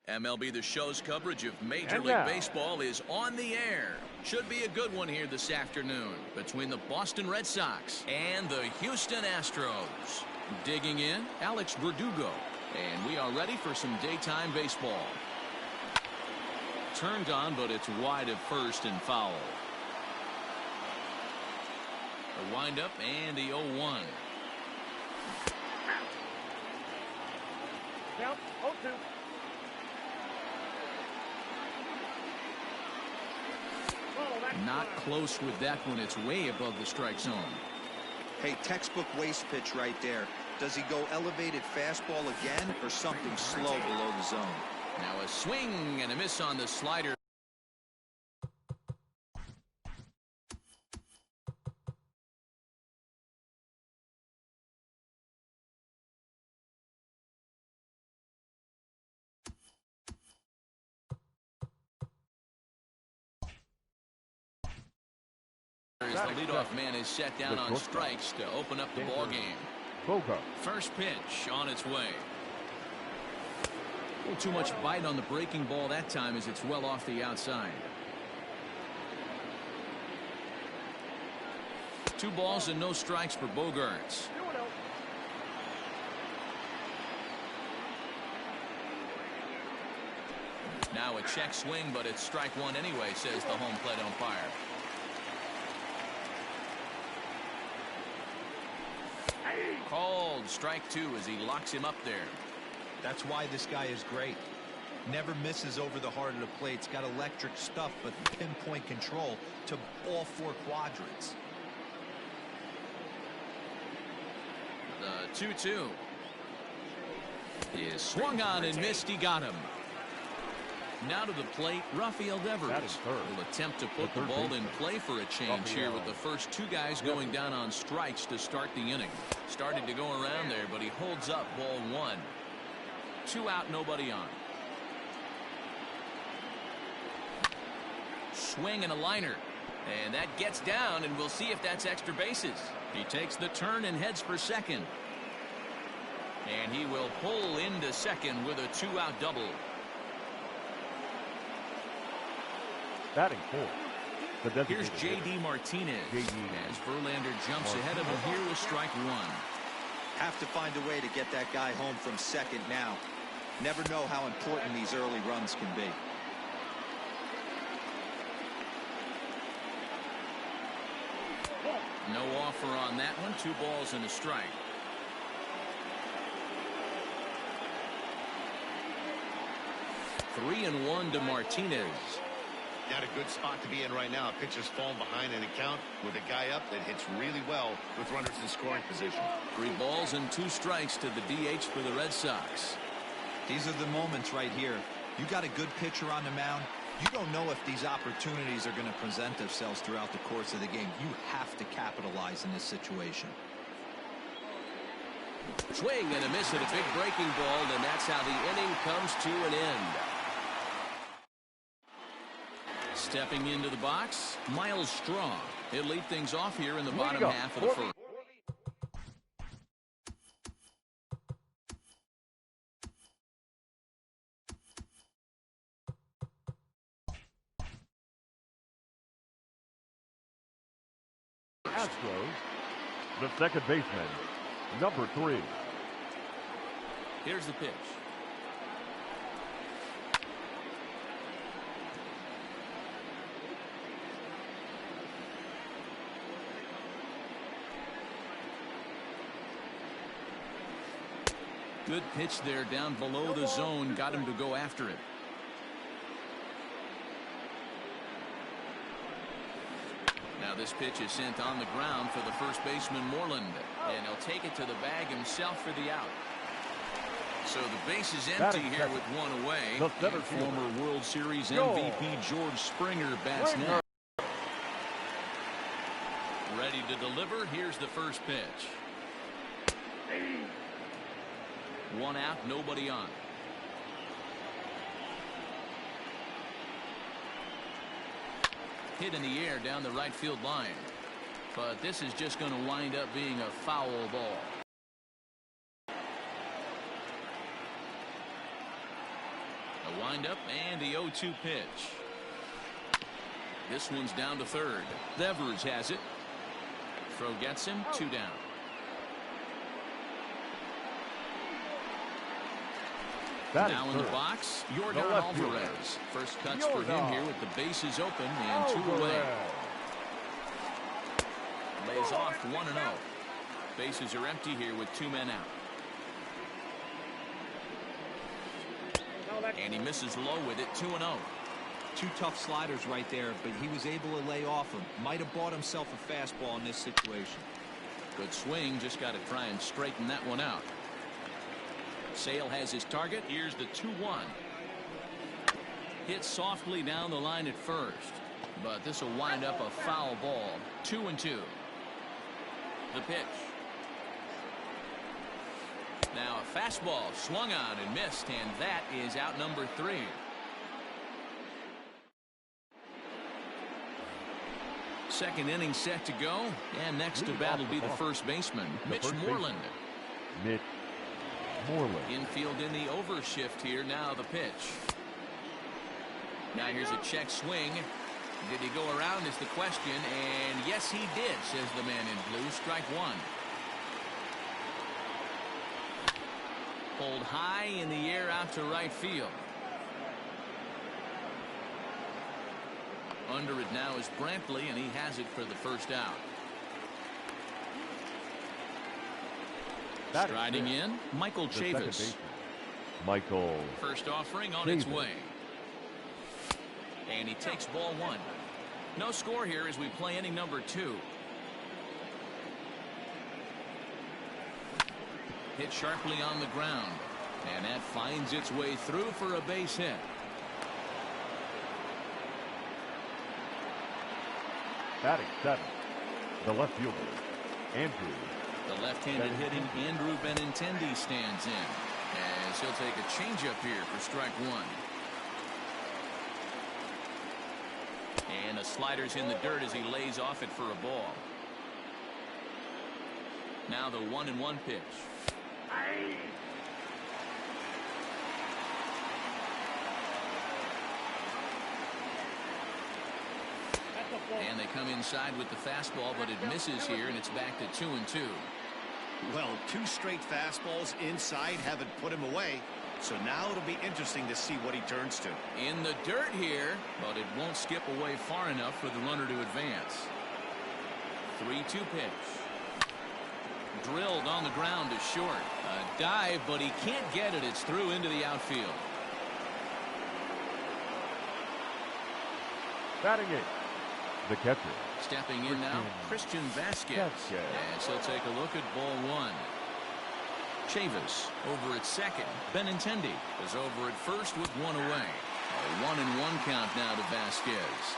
MLB The Show's coverage of Major League Baseball is on the air. Should be a good one here this afternoon between the Boston Red Sox and the Houston Astros. Digging in, Alex Verdugo. And we are ready for some daytime baseball. Turned on, but it's wide at first and foul. The windup and the 0-1. Count 0-2. Not close with that one. It's way above the strike zone. Hey, textbook waste pitch right there. Does he go elevated fastball again or something slow below the zone? Now a swing and a miss on the slider. The leadoff man is set down on strikes to open up the ball game. First pitch on its way. A little too much bite on the breaking ball that time as it's well off the outside. 2 balls and no strikes for Bogaerts. Now a check swing, but it's strike one anyway, says the home plate umpire. Called strike 2 as he locks him up there. That's why this guy is great. Never misses over the heart of the plate. He's got electric stuff, but pinpoint control to all 4 quadrants. The 2-2 is swung on and missed. He got him. Now to the plate, Rafael Devers will attempt to put the ball in play for a change here with the first 2 guys going down on strikes to start the inning. Started to go around there, but he holds up ball 1. 2 out, nobody on. Swing and a liner. And that gets down, and we'll see if that's extra bases. He takes the turn and heads for second. And he will pull into second with a 2-out double. Batting 4. Here's J.D. Martinez as Verlander jumps ahead of him here with strike 1. Have to find a way to get that guy home from second now. Never know how important these early runs can be. No offer on that one. 2 balls and a strike. Three and 1 to Martinez. Not a good spot to be in right now. Pitcher's falling behind in the count with a guy up that hits really well with runners in scoring position. 3 balls and 2 strikes to the DH for the Red Sox. These are the moments right here. You got a good pitcher on the mound. You don't know if these opportunities are going to present themselves throughout the course of the game. You have to capitalize in this situation. Swing and a miss at a big breaking ball, and that's how the inning comes to an end. Stepping into the box, Miles Straw. He'll lead things off here in the bottom half of the first. Astros, the second baseman, number 3. Here's the pitch. Good pitch there down below the zone. Got him to go after it. Now this pitch is sent on the ground for the first baseman Moreland. And he'll take it to the bag himself for the out. So the base is empty here with 1 away. And former World Series MVP George Springer bats next. Ready to deliver. Here's the first pitch. 1 out, nobody on. Hit in the air down the right field line. But this is just going to wind up being a foul ball. The Windup and the 0-2 pitch. This one's down to third. Devers has it. Throw gets him. 2 down. Now in the box, Yordan Alvarez. First cuts for him here with the bases open and 2 away. Lays off 1-0. Bases are empty here with 2 men out. And he misses low with it. 2-0. 2 tough sliders right there, but he was able to lay off him. Might have bought himself a fastball in this situation. Good swing. Just got to try and straighten that one out. Sale has his target. Here's the 2-1. Hit softly down the line at first, but this will wind up a foul ball. 2-2. The pitch. Now a fastball swung on and missed, and that is out number 3. Second inning set to go, and next to bat will be the first baseman, Mitch Moreland. Mitch Moreland. Infield in the overshift here. Now the pitch. Now here's a check swing. Did he go around is the question, and yes he did, says the man in blue. Strike 1. Pulled high in the air out to right field. Under it now is Brantley, and he has it for the first out. Striding in, Michael Chavis. Michael. First offering on its way. And he takes ball 1. No score here as we play inning number 2. Hit sharply on the ground, and that finds its way through for a base hit. Batting 7, the left fielder, Andrew. The left-handed hitting Andrew Benintendi stands in, as he'll take a changeup here for strike 1. And the slider's in the dirt as he lays off it for a ball. Now the 1-1 pitch. And they come inside with the fastball, but it misses here, and it's back to 2-2. Well, 2 straight fastballs inside haven't put him away. So now it'll be interesting to see what he turns to. In the dirt here, but it won't skip away far enough for the runner to advance. 3-2 pitch. Drilled on the ground to short. A dive, but he can't get it. It's through into the outfield. Batting 8, the catcher. Stepping in now, Christian Vasquez. As he'll take a look at ball 1. Chavis over at second. Benintendi is over at first with 1 away. A 1-1 count now to Vasquez.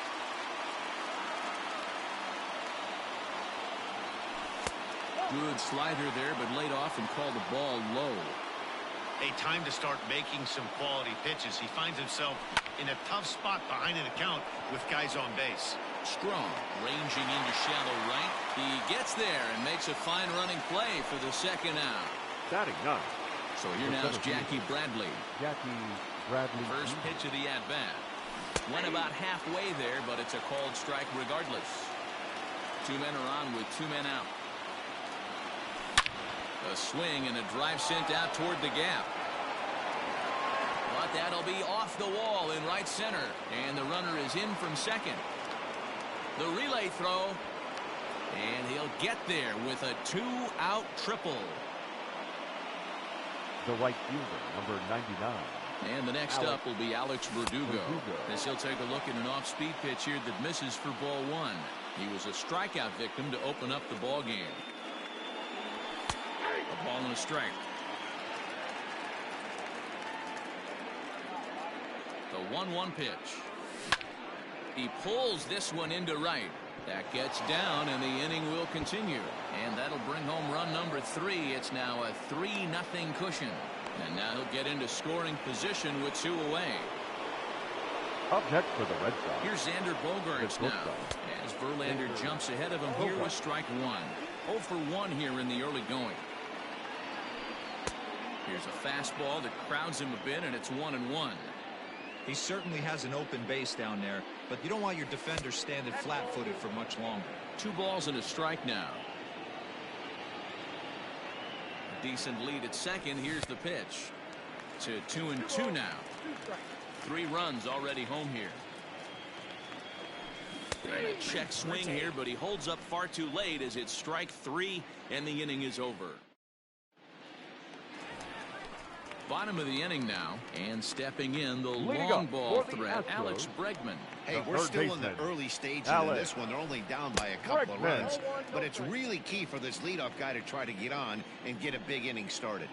Good slider there, but laid off and called the ball low. A time to start making some quality pitches. He finds himself in a tough spot behind an account with guys on base. Strong, ranging into shallow right. He gets there and makes a fine running play for the second out. Batting 9. So here now is Jackie Bradley. First pitch of the at-bat. Went about halfway there, but it's a called strike regardless. 2 men are on with 2 men out. A swing and a drive sent out toward the gap. But that'll be off the wall in right center. And the runner is in from second. The relay throw. And he'll get there with a 2-out triple. The right fielder, number 99. And the next up will be Alex Verdugo. As he'll take a look at an off-speed pitch here that misses for ball 1. He was a strikeout victim to open up the ball game. A ball and a strike. The 1-1 pitch. He pulls this one into right. That gets down, and the inning will continue. And that'll bring home run number 3. It's now a 3-0 cushion. And now he'll get into scoring position with 2 away. Up next for the Red Sox. Here's Xander Bogaerts now. As Verlander jumps ahead of him here with strike 1. 0 for 1 here in the early going. Here's a fastball that crowds him a bit, and it's 1-1. He certainly has an open base down there, but you don't want your defender standing flat-footed for much longer. 2 balls and a strike now. A decent lead at second. Here's the pitch to 2-2 now. 3 runs already home here. And a check swing here, but he holds up far too late as it's strike 3 and the inning is over. Bottom of the inning now, and stepping in the long ball threat, Alex Bregman. Hey, we're still in the early stages of this one. They're only down by a couple of runs, but it's really key for this leadoff guy to try to get on and get a big inning started.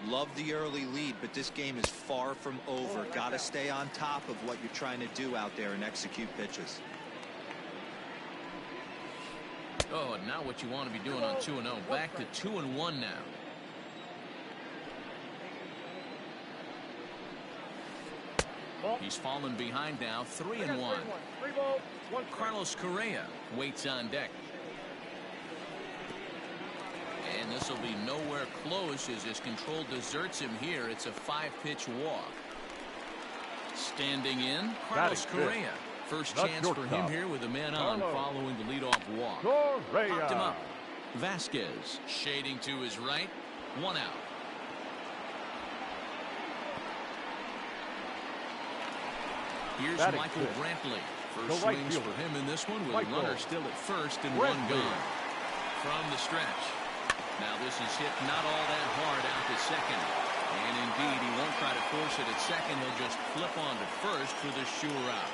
Love the early lead, but this game is far from over. Got to stay on top of what you're trying to do out there and execute pitches. Oh, and now what you want to be doing on 2-0. Back to 2-1 now. He's fallen behind now, 3-1. Carlos Correa waits on deck. And this will be nowhere close as his control deserts him here. It's a 5-pitch walk. Standing in, Carlos Correa. First chance for him here with a man on following the leadoff walk. Popped him up. Vasquez shading to his right. 1 out. Here's Michael Brantley. First swings for him in this one with a runner still at first and 1 gone. From the stretch. Now this is hit not all that hard out to second. And indeed, he won't try to force it at second. He'll just flip on to first for the sure out.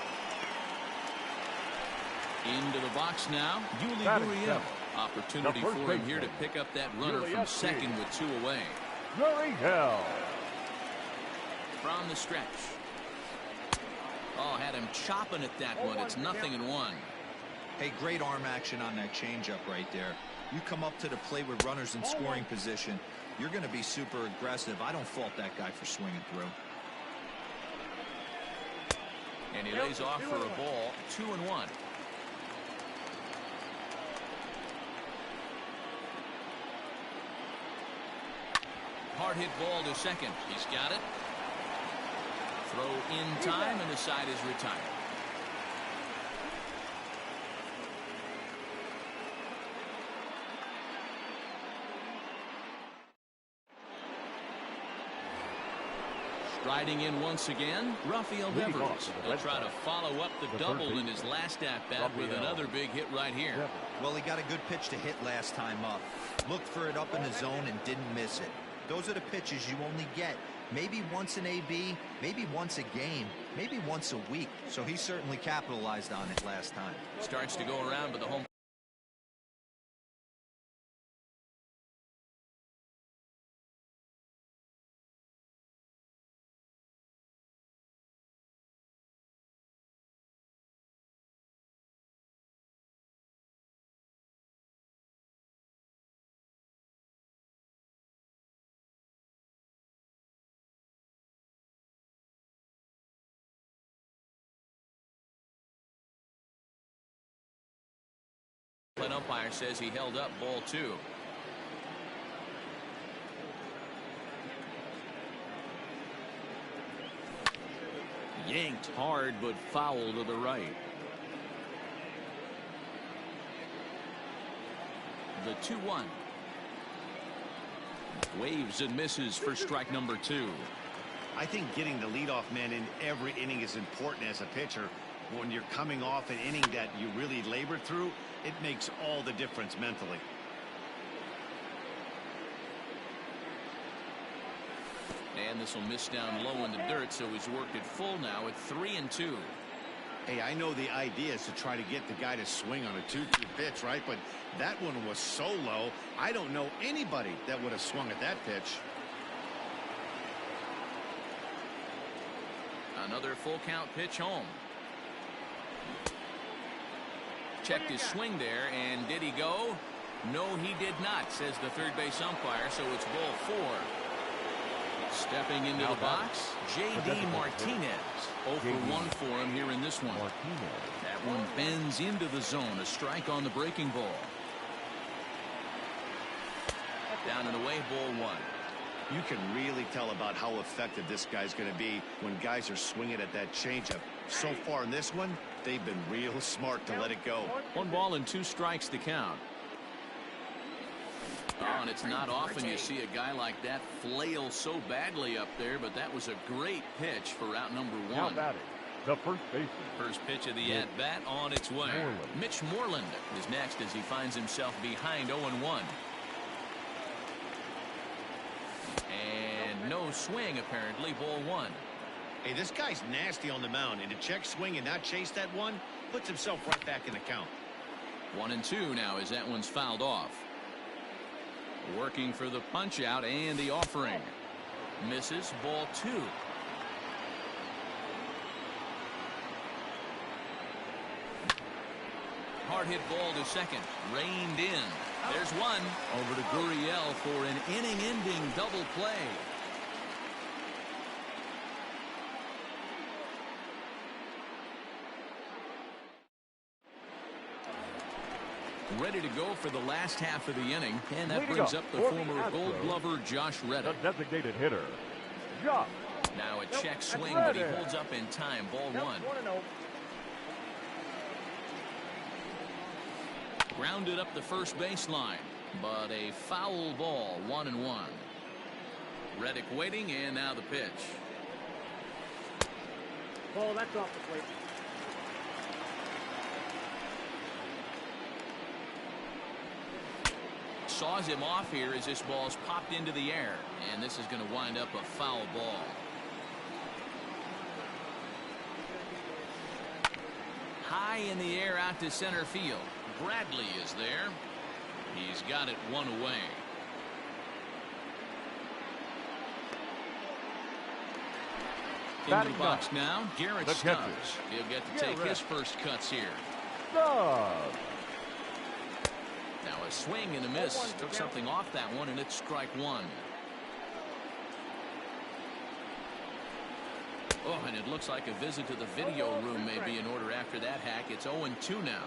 Into the box now, Yuli Gurriel. Opportunity for him here to pick up that runner from second with 2 away. Gurriel. From the stretch. Oh, had him chopping at that one. It's 0-1. Hey, great arm action on that changeup right there. You come up to the plate with runners in scoring position, you're going to be super aggressive. I don't fault that guy for swinging through. And he lays off for a ball. 2-1. Hard hit ball to second. He's got it. Throw in time, and the side is retired. Striding in once again, Rafael Devers. He'll try to follow up the double in his last at-bat with another big hit right here. Well, he got a good pitch to hit last time up. Looked for it up in the zone and didn't miss it. Those are the pitches you only get maybe once in AB, maybe once a game, maybe once a week. So he certainly capitalized on it last time. Starts to go around with the home. An umpire says he held up ball 2. Yanked hard, but foul to the right. The 2-1. Waves and misses for strike number 2. I think getting the leadoff man in every inning is important as a pitcher. When you're coming off an inning that you really labored through, it makes all the difference mentally. And this will miss down low in the dirt, so he's worked it full now at 3-2. Hey, I know the idea is to try to get the guy to swing on a 2-2 pitch, right? But that one was so low, I don't know anybody that would have swung at that pitch. Another full count pitch home. Checked his swing there, and did he go? No, he did not, says the third base umpire, so it's ball 4. Stepping into the box, J.D. Martinez. 0-for-1 for him here in this one. That one bends into the zone. A strike on the breaking ball. Down and away, ball 1. You can really tell about how effective this guy's going to be when guys are swinging at that changeup. So far in this one, they've been real smart to let it go. 1 ball and 2 strikes to count. Oh, and it's not often you see a guy like that flail so badly up there, but that was a great pitch for out number 1. Now batting, the first baseman. First pitch of the at-bat on its way. Mitch Moreland is next as he finds himself behind 0-1. And no swing, apparently, ball 1. Hey, this guy's nasty on the mound, and to check swing and not chase that one puts himself right back in the count. 1-2 now as that one's fouled off. Working for the punch out and the offering. Misses, ball 2. Hard hit ball to second. Reined in. There's one. Over to Gurriel for an inning-ending double play. Ready to go for the last half of the inning, and that brings up the former Gold Glover Josh Reddick. The designated hitter, Josh. Now a check swing, but he holds up in time. Ball 1. Grounded up the first baseline, but a foul ball. 1-1. Reddick waiting, and now the pitch. Ball, that's off the plate. Saws him off here as this ball's popped into the air, and this is going to wind up a foul ball. High in the air out to center field. Bradley is there. He's got it 1 away. Into the box now, Garrett Stubbs. He'll get to take his first cuts here. Stubbs. Now a swing and a miss. Took something off that one, and it's strike 1. Oh, and it looks like a visit to the video room may be in order after that hack. It's 0-2 now.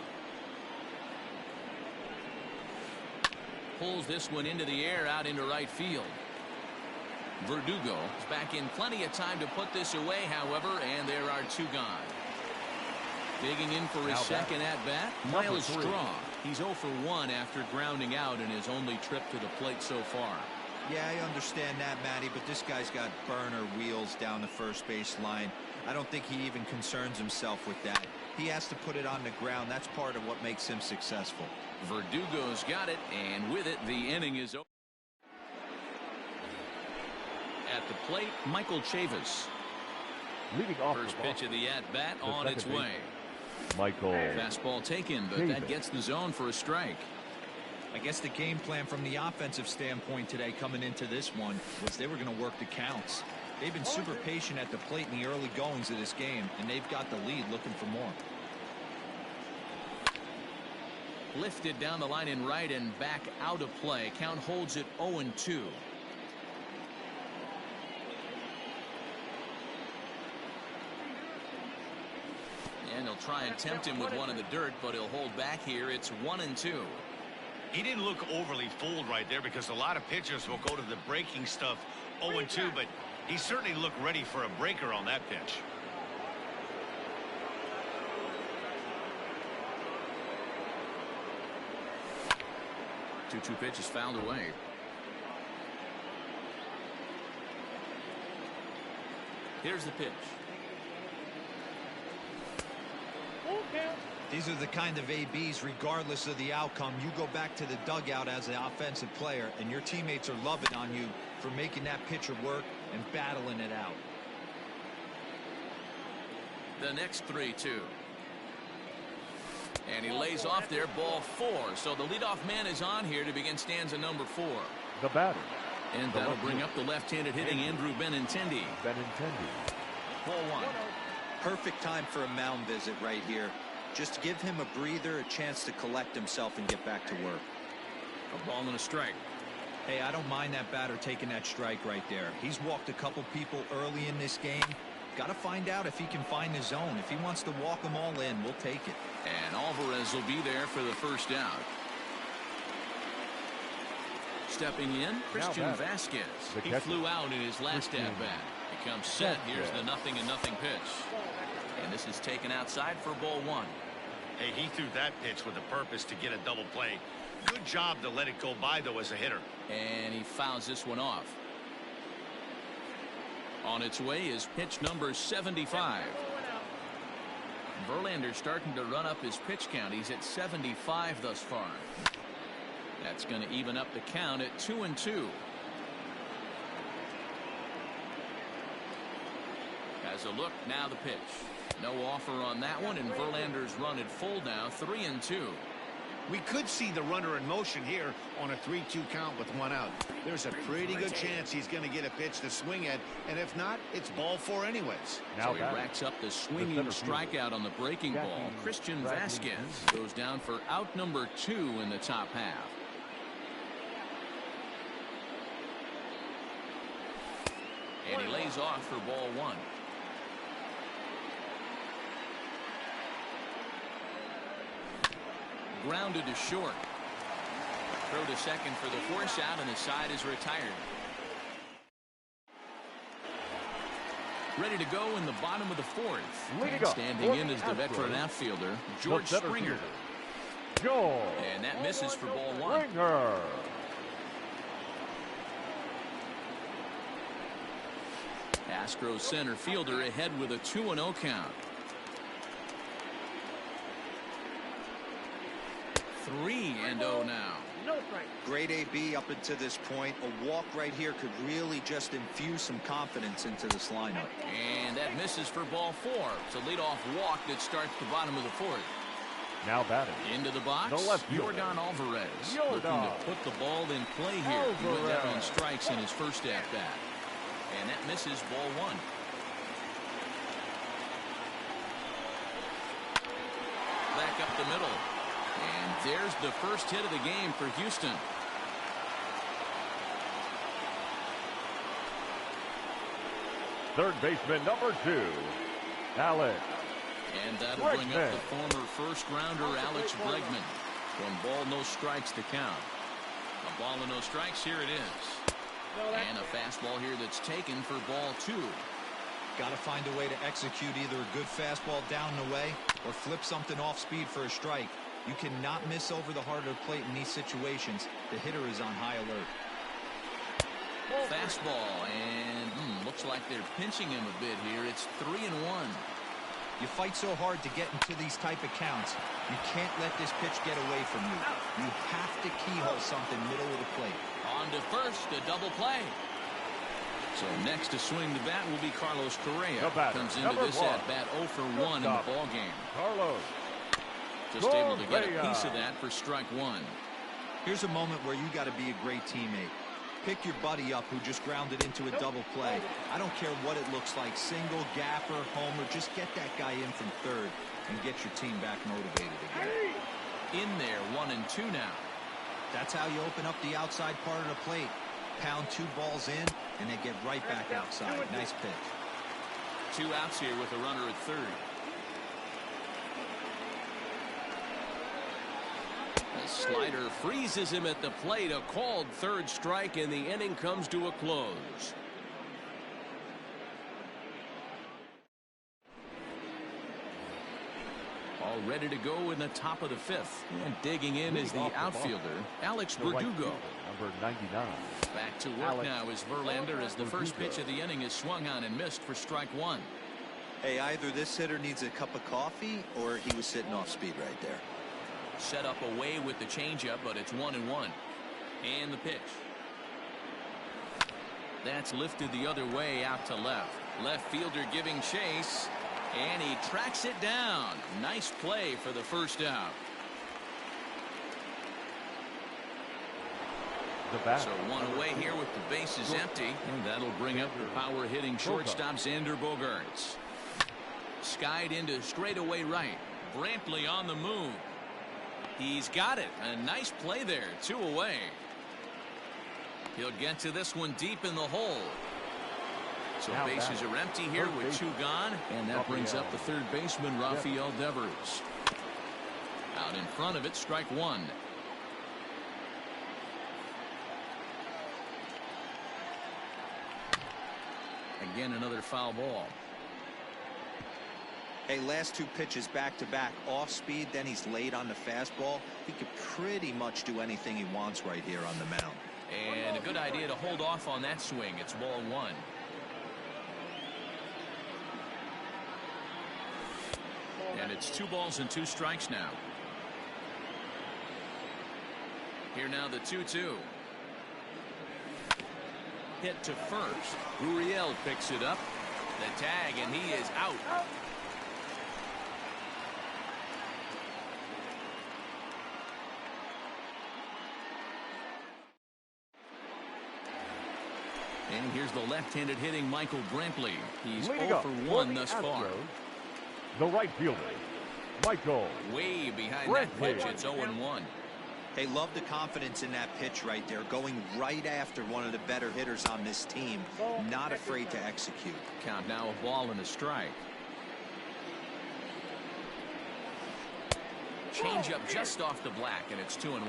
Pulls this one into the air out into right field. Verdugo is back in plenty of time to put this away, however, and there are 2 gone. Digging in for his second at-bat, Miles Straw. He's 0 for 1 after grounding out in his only trip to the plate so far. Yeah, I understand that, Matty, but this guy's got burner wheels down the first base line. I don't think he even concerns himself with that. He has to put it on the ground. That's part of what makes him successful. Verdugo's got it, and with it, the inning is over. At the plate, Michael Chavis. Leading off first pitch of the at-bat on its way. Michael. Fastball taken, but that gets the zone for a strike. I guess the game plan from the offensive standpoint today coming into this one was they were going to work the counts. They've been super patient at the plate in the early goings of this game, and they've got the lead looking for more. Lifted down the line in right and back out of play. Count holds it 0-2. And he'll try and tempt him with one in the dirt, but he'll hold back here. It's 1-2. He didn't look overly fooled right there because a lot of pitchers will go to the breaking stuff 0-2, but he certainly looked ready for a breaker on that pitch. Two pitches fouled away. Here's the pitch. These are the kind of ABs, regardless of the outcome. You go back to the dugout as an offensive player, and your teammates are loving on you for making that pitcher work and battling it out. The next 3-2. And he lays off there, ball 4. So the leadoff man is on here to begin stanza number 4. The batter. And that'll bring up the left-handed hitting Andrew Benintendi. Ball 1. Perfect time for a mound visit right here. Just give him a breather, a chance to collect himself and get back to work. A ball and a strike. Hey, I don't mind that batter taking that strike right there. He's walked a couple people early in this game. Got to find out if he can find the zone. If he wants to walk them all in, we'll take it. And Alvarez will be there for the first out. Stepping in, Christian Vasquez. He flew out in his last at-bat. He comes set. Here's the 0-0 pitch. And this is taken outside for ball one. Hey, he threw that pitch with a purpose to get a double play. Good job to let it go by, though, as a hitter. And he fouls this one off. On its way is pitch number 75. Verlander starting to run up his pitch count. He's at 75 thus far. That's going to even up the count at 2-2. As a look, now the pitch. No offer on that one, and Verlander's run at full now, 3-2. We could see the runner in motion here on a 3-2 count with one out. There's a pretty good chance he's going to get a pitch to swing at, and if not, it's ball four anyways. So he racks up the swinging strikeout on the breaking ball. Christian Vasquez goes down for out number 2 in the top half. And he lays off for ball one. Grounded to short. Throw to second for the force out, and the side is retired. Ready to go in the bottom of the fourth. And standing in is the veteran outfielder, George Springer. And that misses for ball one. Astros center fielder ahead with a 2-0 count. 3-0 now. Great AB up until this point. A walk right here could really just infuse some confidence into this lineup. And that misses for ball four. It's a leadoff walk that starts the bottom of the fourth. Now batting. Into the box, Yordan Alvarez. Looking to put the ball in play here. He went down on strikes in his first at-bat. And that misses ball one. Back up the middle. And there's the first hit of the game for Houston. Third baseman number 2, Alex. And that'll bring up the former first-rounder Alex Bregman. 1 ball, no strikes to count. A ball and no strikes, here it is. And a fastball here that's taken for ball 2. Got to find a way to execute either a good fastball down and away or flip something off speed for a strike. You cannot miss over the heart of the plate in these situations. The hitter is on high alert. Fastball, and looks like they're pinching him a bit here. It's 3-1. You fight so hard to get into these type of counts. You can't let this pitch get away from you. You have to keyhole something middle of the plate. On to first, a double play. So next to swing the bat will be Carlos Correa. Comes into this at-bat 0 for 1 in the ballgame. Carlos. Just able to get a piece of that for strike 1. Here's a moment where you got to be a great teammate. Pick your buddy up who just grounded into a double play. I don't care what it looks like, single, gapper, homer, just get that guy in from third and get your team back motivated again. In there, 1-2 now. That's how you open up the outside part of the plate. Pound 2 balls in, and they get right back outside. Nice pitch. 2 outs here with a runner at third. The slider freezes him at the plate. A called third strike, and the inning comes to a close. All ready to go in the top of the 5th. And digging in is the outfielder, Alex Verdugo. Number 99. Back to work now is Verlander as the first pitch of the inning is swung on and missed for strike 1. Hey, either this hitter needs a cup of coffee or he was sitting off speed right there. Set up away with the changeup, but it's 1-1. And the pitch. That's lifted the other way out to left. Left fielder giving chase. And he tracks it down. Nice play for the first out. So 1 away here with the bases empty. And that'll bring up the power hitting shortstop Xander Bogaerts. Skied into straightaway right. Brantley on the move. He's got it. A nice play there. 2 away. He'll get to this one deep in the hole. So bases are empty here with 2 gone. And that brings up the third baseman, Rafael Devers. Out in front of it, strike 1. Again, another foul ball. Hey, last 2 pitches back-to-back. Off speed, then he's late on the fastball. He could pretty much do anything he wants right here on the mound. And a good idea to hold off on that swing. It's ball 1. And it's 2 balls and 2 strikes now. Here now the 2-2. Hit to first. Gurriel picks it up. The tag, and he is out. And here's the left-handed hitting Michael Brantley. He's 0 for 1 thus far. The right fielder, Michael. Way behind that pitch. It's 0-1. Hey, love the confidence in that pitch right there. Going right after one of the better hitters on this team. Not afraid to execute. Count now a ball and a strike. Change up just off the black, and it's 2-1.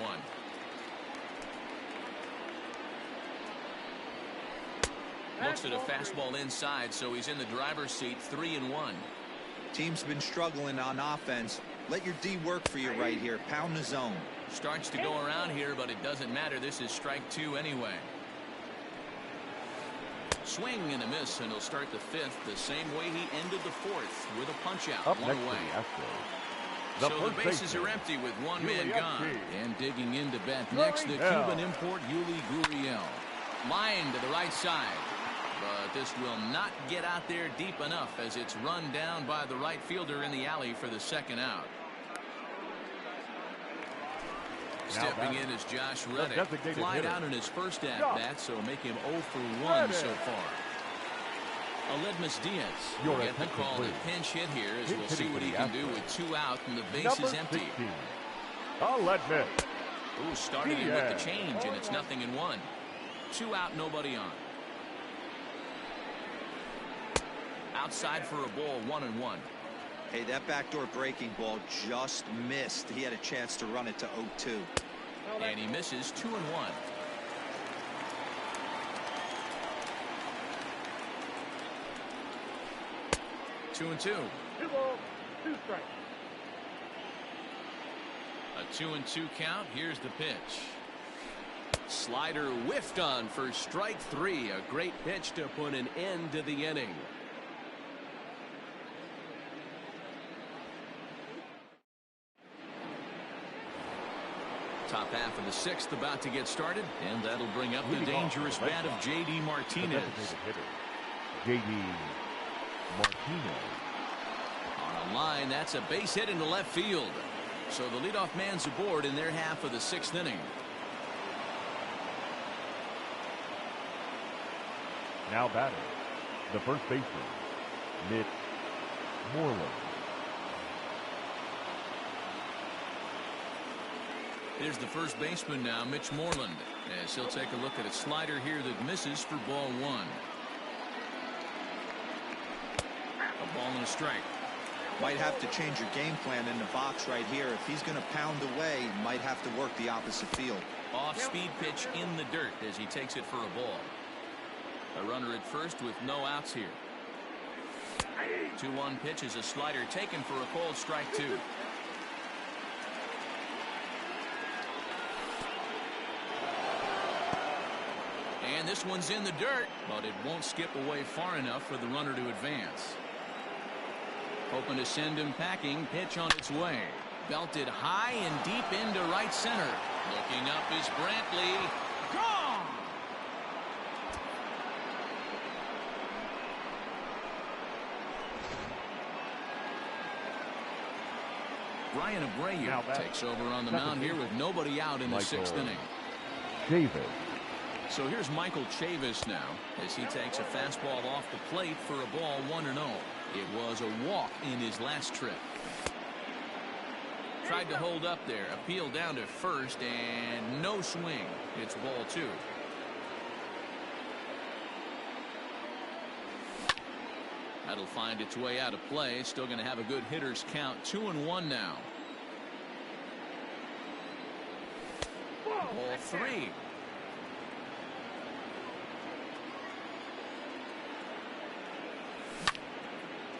Looks at a fastball inside, so he's in the driver's seat. 3-1. Team's been struggling on offense. Let your D work for you right here. Pound the zone. Starts to go around here, but it doesn't matter. This is strike 2 anyway. Swing and a miss, and he'll start the 5th the same way he ended the 4th with a punch out. Up 1 next away. The So the bases are empty with 1 man gone. And digging into bat next, the Gurriel. Cuban import Yuli Gurriel. Line to the right side. But this will not get out there deep enough as it's run down by the right fielder in the alley for the 2nd out. Stepping in is Josh Reddick. Flied out in his first at-bat, so make him 0 for 1 so far. Aledmus Diaz will get the call to pinch hit here as we'll see what he can do with 2 out and the base is empty. Aledmus. Ooh, started in with the change, and it's 0-1. 2 out, nobody on. Outside for a ball, 1-1. Hey, that backdoor breaking ball just missed. He had a chance to run it to 0-2. And he misses. 2-1. Two and 2. 2 balls, 2 strikes. A 2-2 count. Here's the pitch. Slider whiffed on for strike 3. A great pitch to put an end to the inning. Top half of the 6th about to get started, and that'll bring up the dangerous bat of J.D. Martinez. J.D. Martinez. On a line, that's a base hit into left field. So the leadoff man's aboard in their half of the 6th inning. Now batting, the first baseman, Mitch Moreland. Here's the first baseman now, Mitch Moreland, as he'll take a look at a slider here that misses for ball 1. A ball and a strike. Might have to change your game plan in the box right here. If he's going to pound away, might have to work the opposite field. Off-speed pitch in the dirt as he takes it for a ball. A runner at first with no outs here. 2-1 pitch is a slider taken for a cold strike 2. And this one's in the dirt, but it won't skip away far enough for the runner to advance. Hoping to send him packing. Pitch on its way. Belted high and deep into right center. Looking up is Brantley. Gone! Ryan Abreu takes over on the mound here with nobody out in the 6th inning. Davis. So here's Michael Chavis now as he takes a fastball off the plate for a ball 1-0. It was a walk in his last trip. Tried to hold up there. Appeal down to first and no swing. It's ball 2. That'll find its way out of play. Still going to have a good hitter's count. 2-1 now. Ball 3.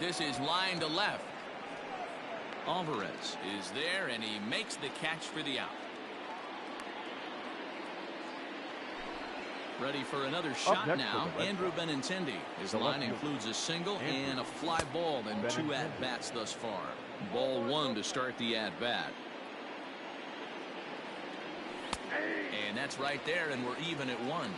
This is line to left. Alvarez is there, and he makes the catch for the out. Ready for another shot now. Andrew Benintendi. His line includes a single and a fly ball and 2 at-bats thus far. Ball 1 to start the at-bat. And that's right there, and we're even at 1.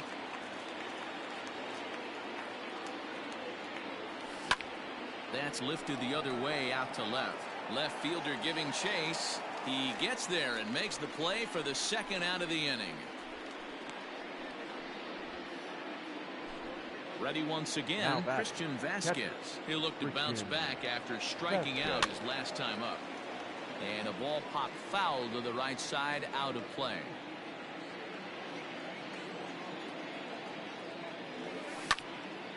That's lifted the other way out to left. Left fielder giving chase. He gets there and makes the play for the second out of the inning. Ready once again, Christian Vasquez. He'll look to bounce back after striking out his last time up. And a ball popped foul to the right side, out of play.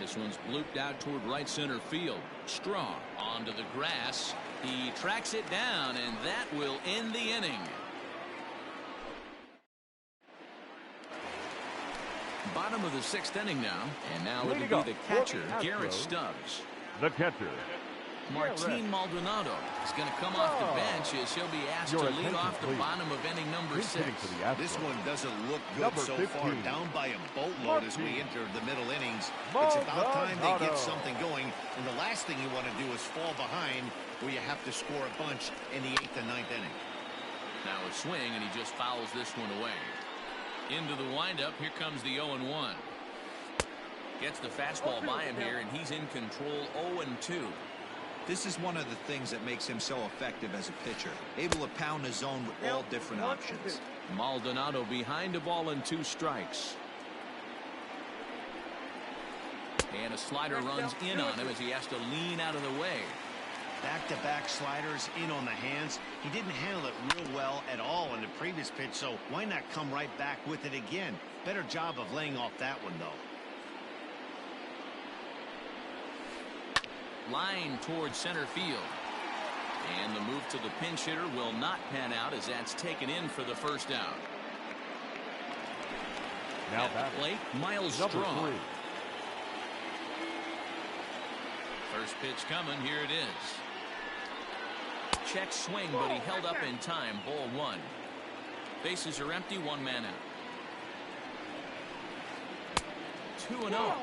This one's blooped out toward right center field. Strong onto the grass. He tracks it down, and that will end the inning. Bottom of the 6th inning now, and now it'll be the catcher, Garrett Stubbs. The catcher, Martin Maldonado is going to come off the bench as he'll be asked to lead off the bottom of inning number 6. This one doesn't look good so far. Down by a boatload as we enter the middle innings. It's about time they get something going, and the last thing you want to do is fall behind where you have to score a bunch in the 8th and 9th inning. Now a swing, and he just fouls this one away. Into the windup. Here comes the 0-1. Gets the fastball by him here, and he's in control. 0-2. This is one of the things that makes him so effective as a pitcher. Able to pound the zone with all different options. Maldonado behind a ball and 2 strikes. And a slider runs in on him as he has to lean out of the way. Back-to-back sliders in on the hands. He didn't handle it real well at all in the previous pitch, so why not come right back with it again? Better job of laying off that one, though. Line towards center field. And the move to the pinch hitter will not pan out as that's taken in for the first out. Now at the plate, Miles Strong. First pitch coming. Here it is. Check swing, but he held up in time. Ball 1. Bases are empty. 1 man out. 2-0.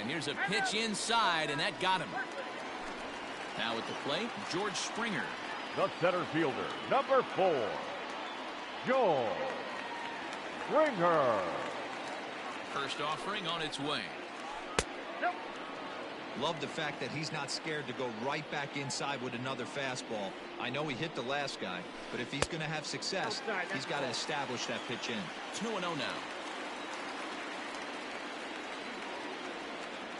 And here's a pitch inside, and that got him. Now at the plate, George Springer. The center fielder, number 4, George Springer. First offering on its way. Love the fact that he's not scared to go right back inside with another fastball. I know he hit the last guy, but if he's going to have success, he's got to establish that pitch in. 2-0 now.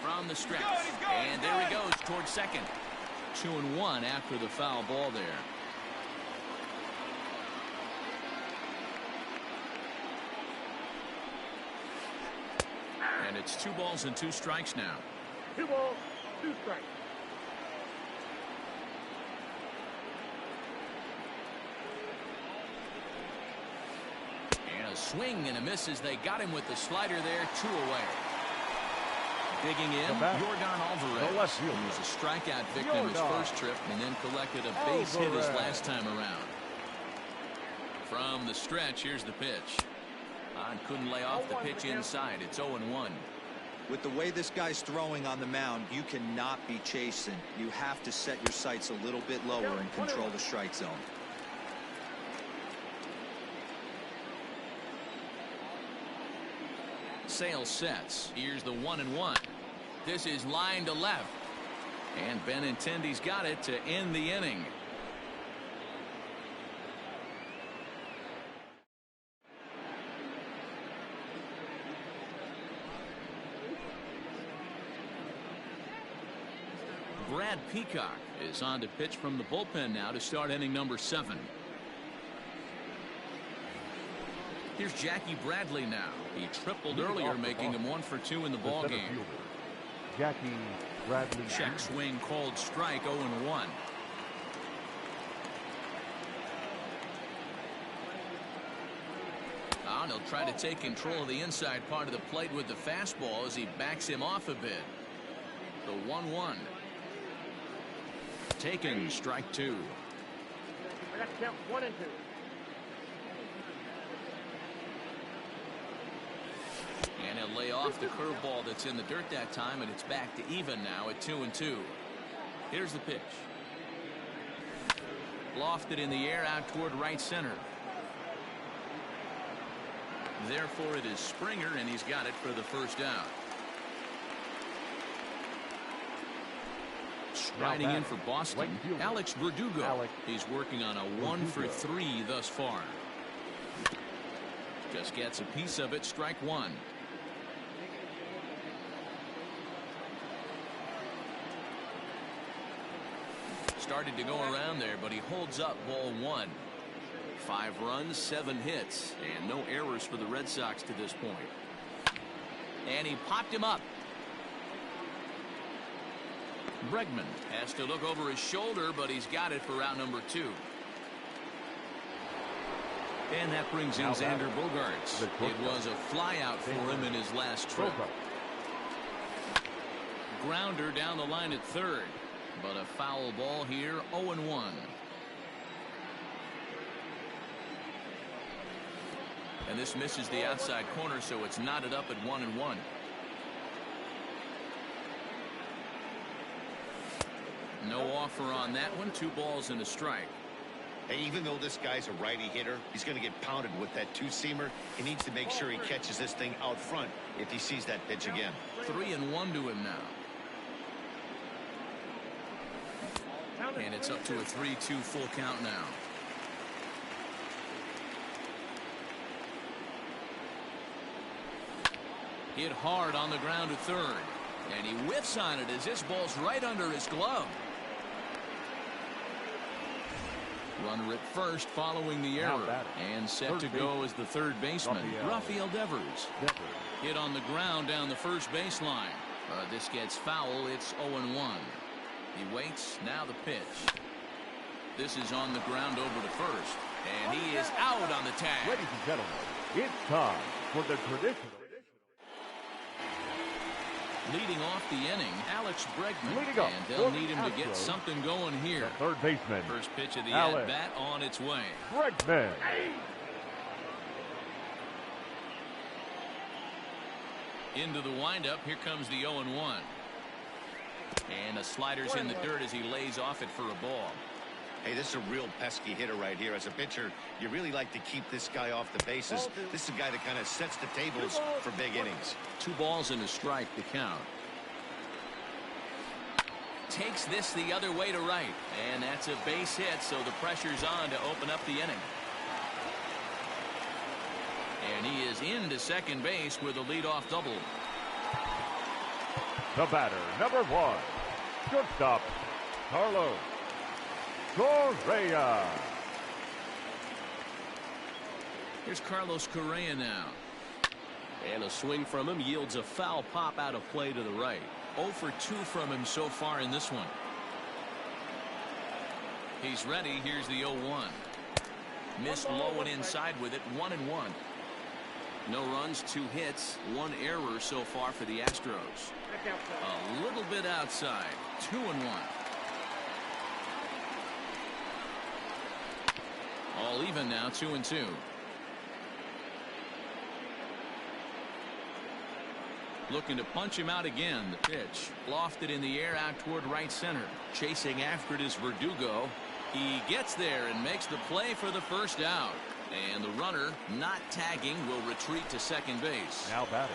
From the stretch, and there he goes towards second. 2-1 after the foul ball there. And it's 2 balls and 2 strikes now. 2 balls, 2 strikes. And a swing and a miss as they got him with the slider there. 2 away. Digging in, Yordan Alvarez. He was a strikeout victim his first trip and then collected a base hit his last time around. From the stretch, here's the pitch. Couldn't lay off the pitch inside. It's 0-1. With the way this guy's throwing on the mound, you cannot be chasing. You have to set your sights a little bit lower and control the strike zone. Sale sets. Here's the 1-1. This is line to left. And Benintendi's got it to end the inning. Brad Peacock is on to pitch from the bullpen now to start inning number 7. Here's Jackie Bradley now. He tripled earlier, making him 1 for 2 in the ball game. Jackie Bradley. Check swing called strike. 0-1. now, and he'll try to take control of the inside part of the plate with the fastball as he backs him off a bit. The 1-1. Taken, strike 2. I got to count 1 and 2. And he'll lay off the curveball that's in the dirt that time, and it's back to even now at 2-2. Here's the pitch. Lofted in the air out toward right center. Therefore, it is Springer, and he's got it for the first out. Striding in for Boston, Alex Verdugo. He's working on a 1 for 3 thus far. Just gets a piece of it, strike 1. Started to go around there, but he holds up, ball 1. 5 runs, 7 hits, and no errors for the Red Sox to this point. And he popped him up. Bregman has to look over his shoulder, but he's got it for out number 2. And that brings in Xander Bogaerts. It was a flyout for him in his last trip. Grounder down the line at third, but a foul ball here, 0-1. And this misses the outside corner, so it's knotted up at 1-1. No offer on that one. 2 balls and a strike. Hey, even though this guy's a righty hitter, he's going to get pounded with that 2-seamer. He needs to make sure he catches this thing out front if he sees that pitch again. 3-1 to him now. And it's up to a 3-2 full count now. Hit hard on the ground to third. And he whiffs on it as this ball's right under his glove. Runner at first following the error. And set to go as the third baseman, Rafael Devers. Hit on the ground down the first baseline. This gets foul. It's 0-1. He waits. Now the pitch. This is on the ground over to first. And he is out on the tag. Ladies and gentlemen, it's time for the traditional. Leading off the inning, Alex Bregman. And they'll need him to get something going here. Third baseman. First pitch of the at-bat on its way. Bregman. Into the windup. Here comes the 0-1. And a slider's in the dirt as he lays off it for a ball. Hey, this is a real pesky hitter right here. As a pitcher, you really like to keep this guy off the bases. This is a guy that kind of sets the tables for big innings. 2 balls and a strike to count. Takes this the other way to right. And that's a base hit, so the pressure's on to open up the inning. And he is into second base with a leadoff double. The batter, number 1, shortstop, Carlos Correa. Here's Carlos Correa now. And a swing from him yields a foul pop out of play to the right. 0 for 2 from him so far in this one. He's ready. Here's the 0-1. Missed low and inside with it. 1-1. No runs, 2 hits, 1 error so far for the Astros. A little bit outside. 2-1. All even now, 2-2. Looking to punch him out again. The pitch lofted in the air out toward right center. Chasing after it is Verdugo. He gets there and makes the play for the first out. And the runner, not tagging, will retreat to second base. Now batting,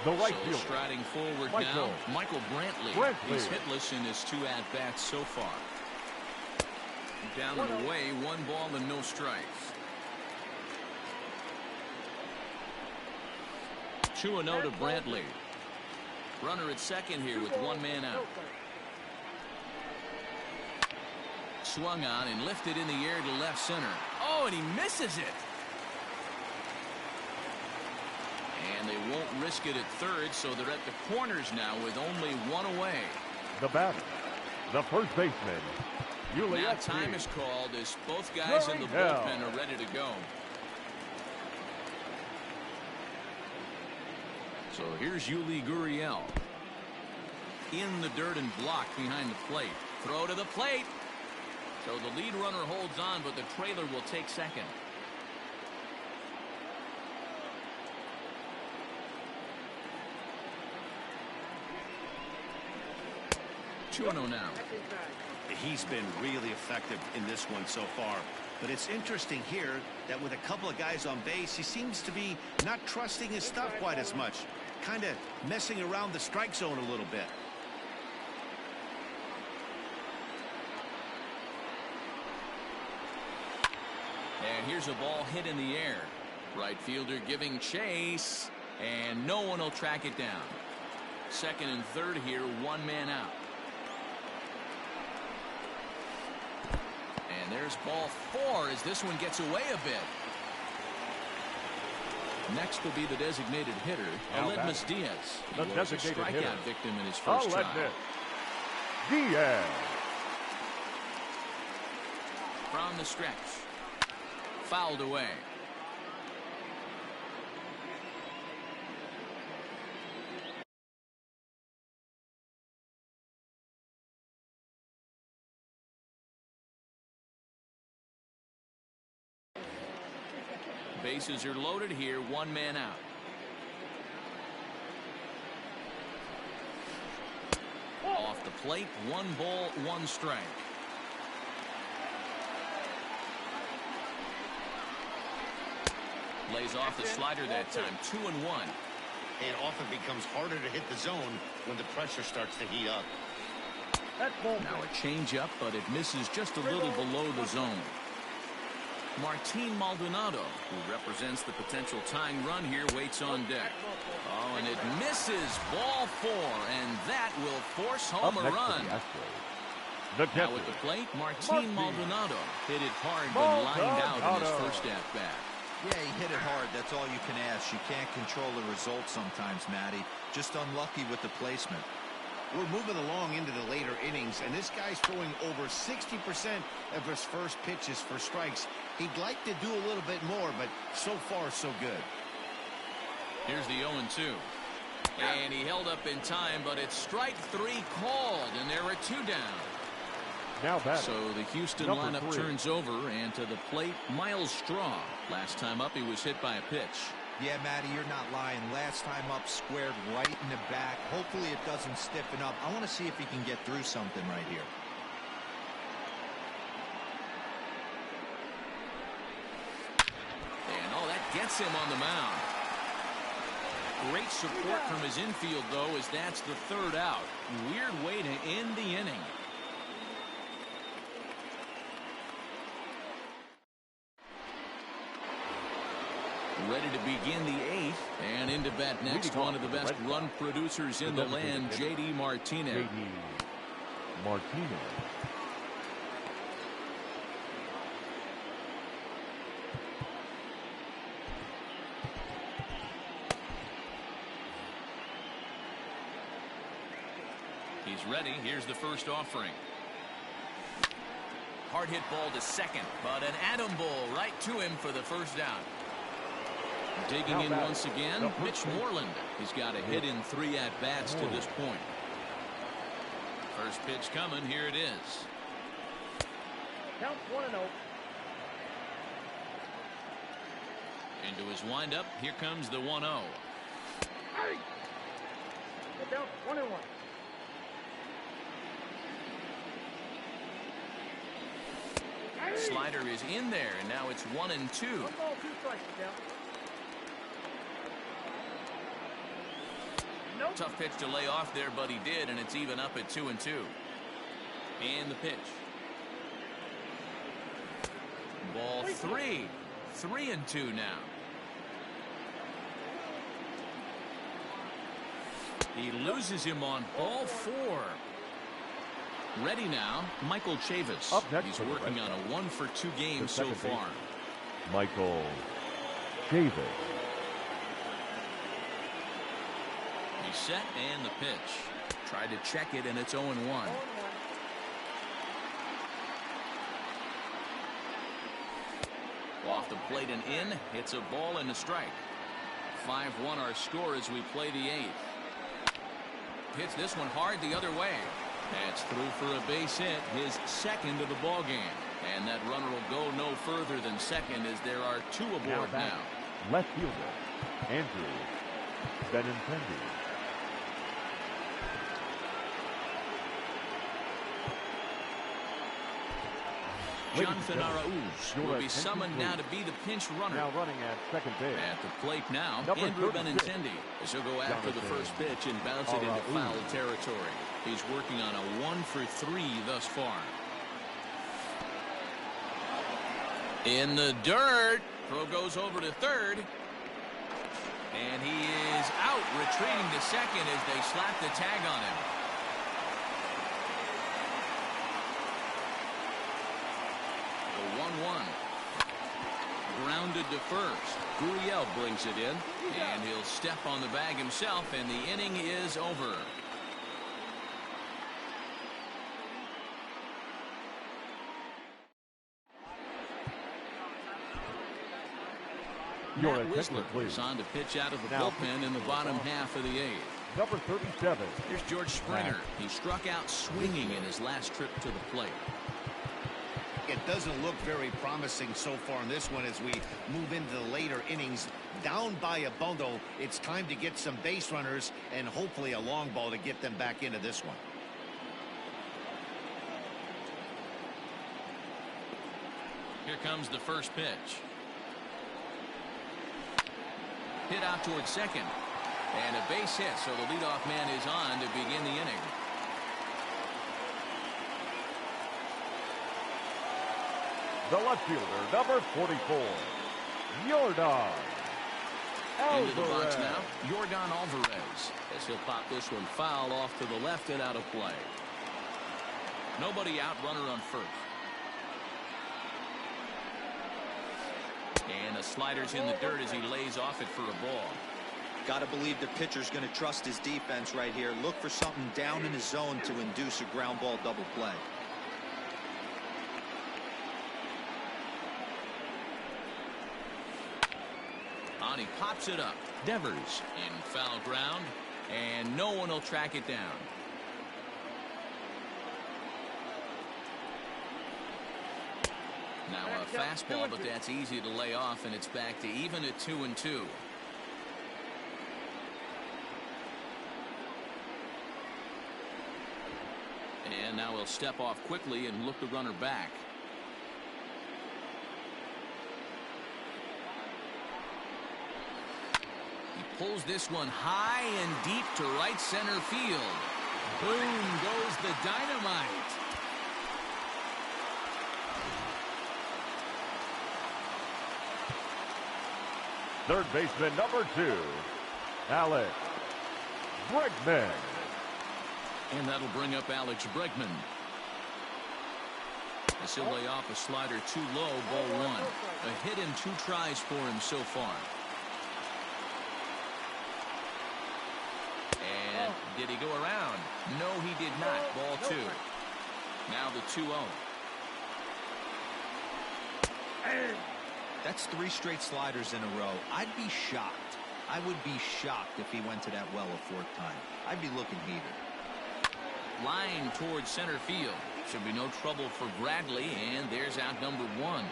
the right fielder. Striding forward now, Michael Brantley. He's hitless in his 2 at-bats so far. Down and away, 1 ball and no strikes. 2-0 to Brantley. Runner at second here with 1 man out. Swung on and lifted in the air to left center. Oh, and he misses it. And they won't risk it at third, so they're at the corners now with only 1 away. The batter, the first baseman. Now time is called as both guys in the bullpen are ready to go. So here's Yuli Gurriel. In the dirt and blocked behind the plate. Throw to the plate. So the lead runner holds on, but the trailer will take second. 2-0 now. He's been really effective in this one so far. But it's interesting here that with a couple of guys on base, he seems to be not trusting his stuff quite as much. Kind of messing around the strike zone a little bit. And here's a ball hit in the air. Right fielder giving chase. And no one will track it down. Second and third here, one man out. And there's ball 4 as this one gets away a bit. Next will be the designated hitter, Aledmus Diaz. The He was a designated strikeout hitter, victim in his first try. Diaz. From the stretch. Fouled away. Bases are loaded here, one man out. Off the plate, 1 ball, 1 strike. Lays off the slider that time, 2-1. It often becomes harder to hit the zone when the pressure starts to heat up. Now a changeup, but it misses just a little below the zone. Martin Maldonado, who represents the potential tying run here, waits on deck. Oh, and it misses. Ball 4, and that will force home a run. Now at the plate, Martin Maldonado hit it hard but lined out in his first at-bat. Yeah, he hit it hard. That's all you can ask. You can't control the result sometimes, Matty. Just unlucky with the placement. We're moving along into the later innings, and this guy's throwing over 60% of his first pitches for strikes. He'd like to do a little bit more, but so far, so good. Here's the 0-2. And he held up in time, but it's strike 3 called, and there are 2 down. Now batting. So the Houston lineup turns over, and to the plate, Miles Straw. Last time up, he was hit by a pitch. Yeah, Matty, you're not lying. Last time up, squared right in the back. Hopefully it doesn't stiffen up. I want to see if he can get through something right here. And oh, that gets him on the mound. Great support from his infield, though, as that's the 3rd out. Weird way to end the inning. Ready to begin the 8th, and into bat next, one of the best run producers in the land, J.D. Martinez. J.D. Martinez. He's ready. Here's the first offering. Hard hit ball to second, but an atom ball right to him for the first down. Digging in once again, Mitch Moreland. He's got a hit in 3 at-bats to this point. First pitch coming. Here it is. Count 1-0. Into his windup. Here comes the 1-0. Count 1-1. Slider is in there, and now it's 1-2. 1 ball, 2 strikes, count. Nope. Tough pitch to lay off there, but he did, and it's even up at 2-2. And the pitch. Ball 3. 3-2 now. He loses him on ball 4. Ready now, Michael Chavis. Up next, he's working on a 1-for-2 game so far. Michael Chavis. He's set, and the pitch. Tried to check it, and it's 0-1. Off the plate and in. It's a ball and a strike. 5-1 our score as we play the 8th. Hits this one hard the other way. That's through for a base hit, his second of the ball game. And that runner will go no further than second as there are 2 aboard now. Left fielder, Andrew Benintendi. Jonathan Araújo will be summoned now to be the pinch runner. Now running at second base. At the plate now, Number Andrew 36. Benintendi. As he'll go after the first pitch and bounce it into foul territory. He's working on a 1-for-3 thus far. In the dirt. Throw goes over to third. And he is out, retreating to second as they slap the tag on him. The 1-1. Grounded to first. Gurriel brings it in. And he'll step on the bag himself, and the inning is over. Matt Wisler is on to pitch out of the bullpen in the bottom half of the 8th. Number 37. Here's George Springer. He struck out swinging in his last trip to the plate. It doesn't look very promising so far in this one as we move into the later innings. Down by a bundle, it's time to get some base runners and hopefully a long ball to get them back into this one. Here comes the first pitch. Hit out towards second. And a base hit, so the leadoff man is on to begin the inning. The left fielder, number 44, Yordan Alvarez. Into the box now, Yordan Alvarez. As he'll pop this one foul off to the left and out of play. Nobody out, runner on first. And the slider's in the dirt as he lays off it for a ball. Got to believe the pitcher's going to trust his defense right here. Look for something down in his zone to induce a ground ball double play. On he pops it up. Devers in foul ground, and no one will track it down. Now a fastball, but that's easy to lay off, and it's back to even at 2-2. And now he'll step off quickly and look the runner back. He pulls this one high and deep to right center field. Boom goes the dynamite. Third baseman, number 2, Alex Bregman. And that'll bring up Alex Bregman. As he'll lay off a slider too low, ball 1. A hit in 2 tries for him so far. And did he go around? No, he did not. Ball 2. Now the 2-0. That's 3 straight sliders in a row. I'd be shocked. I would be shocked if he went to that well a 4th time. I'd be looking heated. Line towards center field. Should be no trouble for Bradley, and there's out number 1.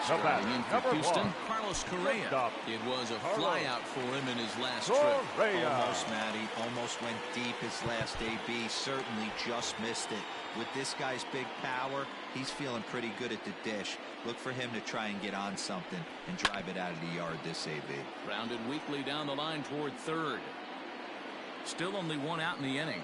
Starting in for Houston, Carlos Correa. It was a flyout for him in his last trip. Almost, Matty. Almost went deep his last AB. Certainly just missed it. With this guy's big power, he's feeling pretty good at the dish. Look for him to try and get on something and drive it out of the yard this AB. Rounded weakly down the line toward third. Still only 1 out in the inning.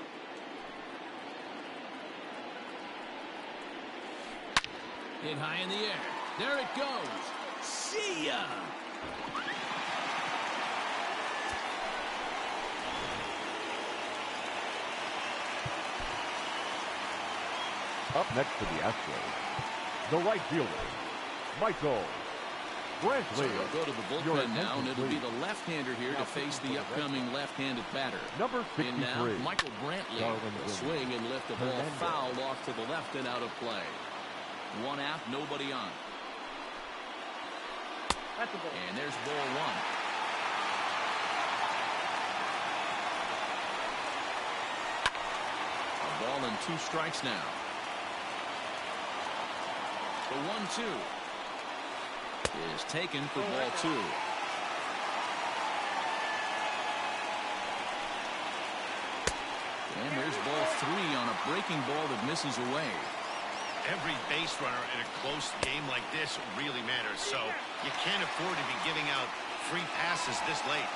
Hit high in the air. There it goes. See ya. Up next to the Astros, the right fielder, Michael Brantley. So they'll go to the bullpen now, and it'll be the left-hander here to face the upcoming left-handed batter. Number 63. And now Michael Brantley will swing and lift the ball foul off to the left and out of play. 1 out, nobody on. That's a ball. And there's ball one. A ball and 2 strikes now. The 1-2 is taken for ball 2. And there's ball 3 on a breaking ball that misses away. Every base runner in a close game like this really matters, so you can't afford to be giving out free passes this late.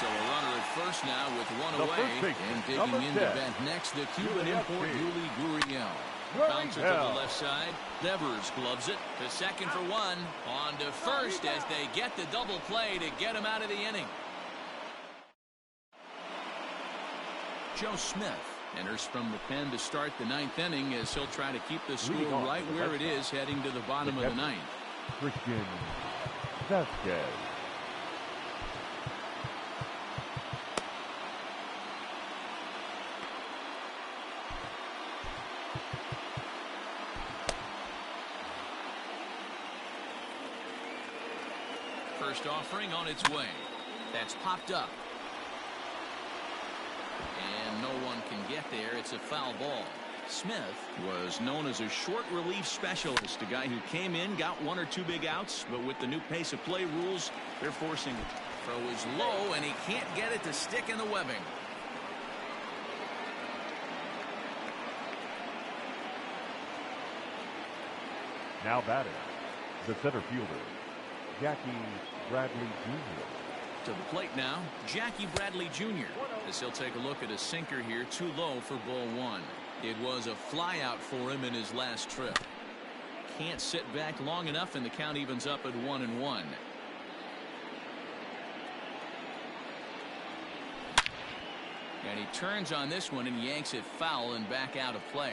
So a runner at first now with 1 away, and digging in to bat next, the Cuban import Yuli Gurriel. Bouncer to the left side. Devers gloves it to second for 1. On to first as they get the double play to get him out of the inning. Joe Smith enters from the pen to start the 9th inning as he'll try to keep the score right where it is heading to the bottom of the 9th. Christian Vasquez. First offering on its way. That's popped up. And no one can get there. It's a foul ball. Smith was known as a short relief specialist, a guy who came in, got 1 or 2 big outs, but with the new pace of play rules, they're forcing it. Throw is low, and he can't get it to stick in the webbing. Now batting, the center fielder, Jackie Bradley Jr. To the plate now, Jackie Bradley Jr. as he'll take a look at a sinker here, too low for ball 1. It was a flyout for him in his last trip. Can't sit back long enough, and the count evens up at 1-1. And he turns on this one and yanks it foul and back out of play.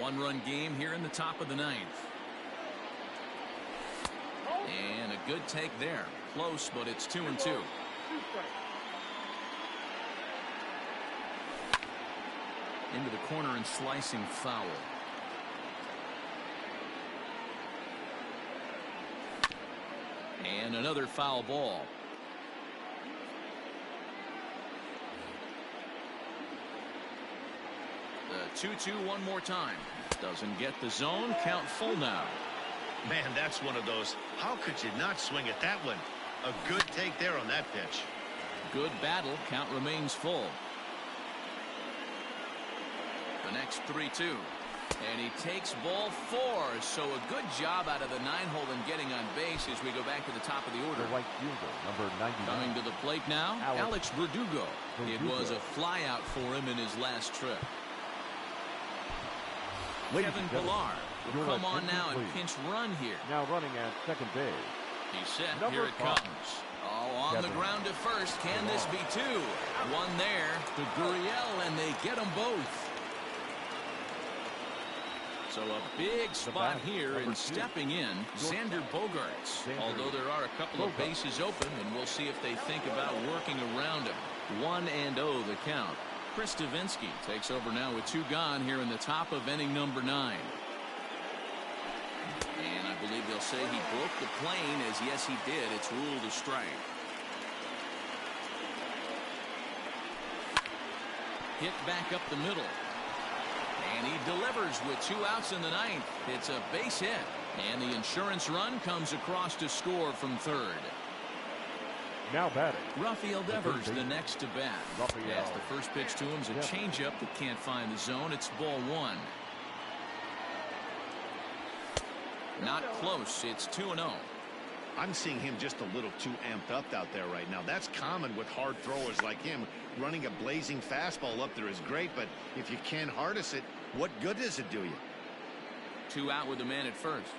1-run game here in the top of the 9th. And a good take there. Close, but it's 2-2. Into the corner and slicing foul. And another foul ball. The 2-2 one more time. Doesn't get the zone. Count full now. Man, that's one of those. How could you not swing at that one? A good take there on that pitch. Good battle. Count remains full. The next 3-2. And he takes ball 4. So a good job out of the 9-hole and getting on base as we go back to the top of the order. The right fielder, number 99. Coming to the plate now, Alex Verdugo. It was a flyout for him in his last trip. Kevin Pillar will come on now and pinch run here. Now running at second base. He's set. Here it comes. Oh, on the ground to first. Can this be 2? One there to Gurriel, and they get them both. So a big spot here, and stepping in, Xander Bogaerts. Although there are a couple of bases open, and we'll see if they think about working around him. 1-0 the count. Chris Davinsky takes over now with 2 gone here in the top of inning number 9. And I believe they'll say he broke the plane, as yes he did. It's ruled a strike. Hit back up the middle. And he delivers with 2 outs in the 9th. It's a base hit. And the insurance run comes across to score from third. Now batting, Rafael Devers the next to bat. As the first pitch to him is a changeup that can't find the zone. It's ball 1. Not close. It's 2-0. I'm seeing him just a little too amped up out there right now. That's common with hard throwers like him. Running a blazing fastball up there is great, but if you can't harness it, what good does it do you? 2 out with the man at first.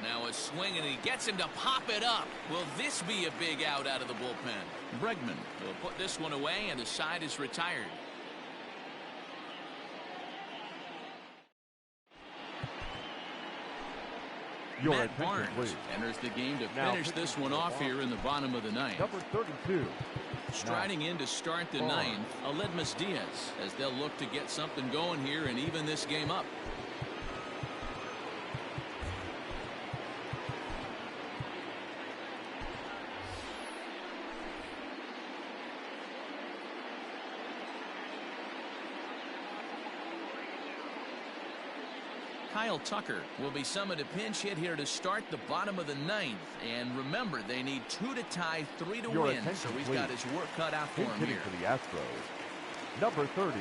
Now a swing, and he gets him to pop it up. Will this be a big out of the bullpen? Bregman will put this one away, and the side is retired. Matt Barnes enters the game to finish this one off here in the bottom of the 9th. Number 32, Striding in to start the ninth, Aledmus Diaz, as they'll look to get something going here and even this game up. Kyle Tucker will be summoned a pinch hit here to start the bottom of the ninth. And remember, they need 2 to tie, 3 to win. So he's got his work cut out for him here. For the Astros, number 30,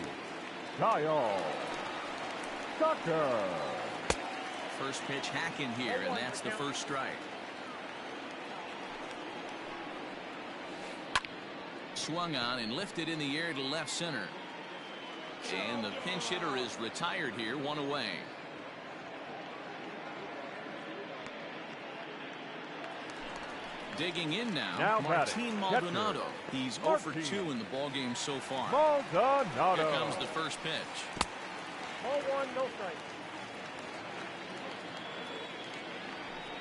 Kyle Tucker. First pitch hacking here, and that's the first strike. Swung on and lifted in the air to left center. And the pinch hitter is retired here, 1 away. Digging in now Martin Maldonado. He's 0 for 2 in the ballgame so far. Maldonado. Here comes the first pitch. Ball 1, no strike.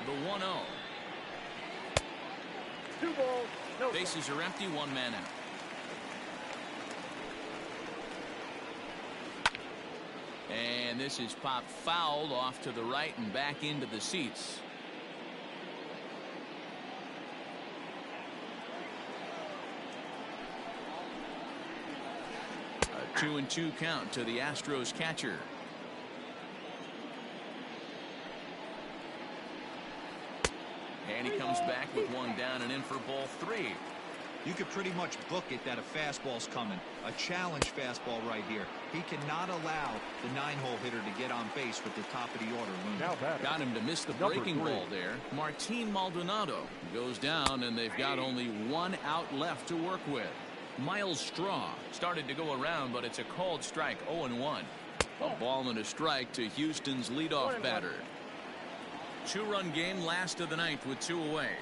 The 1-0. 2 balls, no strike. Bases are empty, 1 man out. And this is popped foul off to the right and back into the seats. A 2-2 count to the Astros catcher. And he comes back with 1 down and in for ball 3. You could pretty much book it that a fastball's coming. A challenge fastball right here. He cannot allow the 9-hole hitter to get on base with the top of the order looming. Got him to miss the breaking ball there. Martin Maldonado goes down, and they've got only 1 out left to work with. Miles Straw started to go around, but it's a called strike, 0-1. A ball and a strike to Houston's leadoff batter. 2-run game, last of the ninth with 2 away.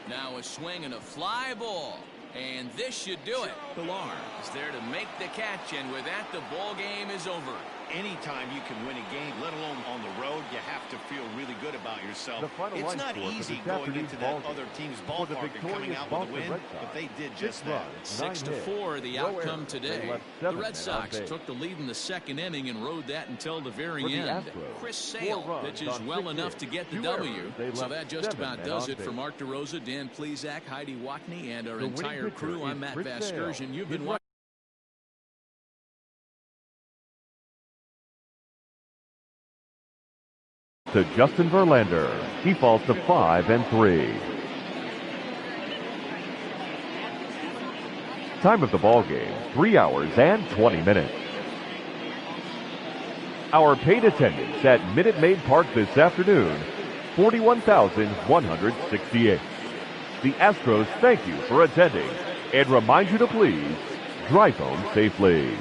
Now a swing and a fly ball, and this should do it. Pilar is there to make the catch, and with that, the ball game is over. Anytime you can win a game, let alone on the road, you have to feel really good about yourself. It's not easy going into that other team's ballpark and coming out with a win, but they did just that. 6-4 the outcome today. The Red Sox took the lead in the second inning and rode that until the very end. Chris Sale pitches well enough to get the W. So that just about does it for Mark DeRosa, Dan Plesac, Heidi Watney, and our entire crew. I'm Matt Vasgersian. You've been watching. To Justin Verlander. He falls to 5-3. Time of the ball game, 3 hours and 20 minutes. Our paid attendance at Minute Maid Park this afternoon, 41,168. The Astros thank you for attending and remind you to please drive home safely.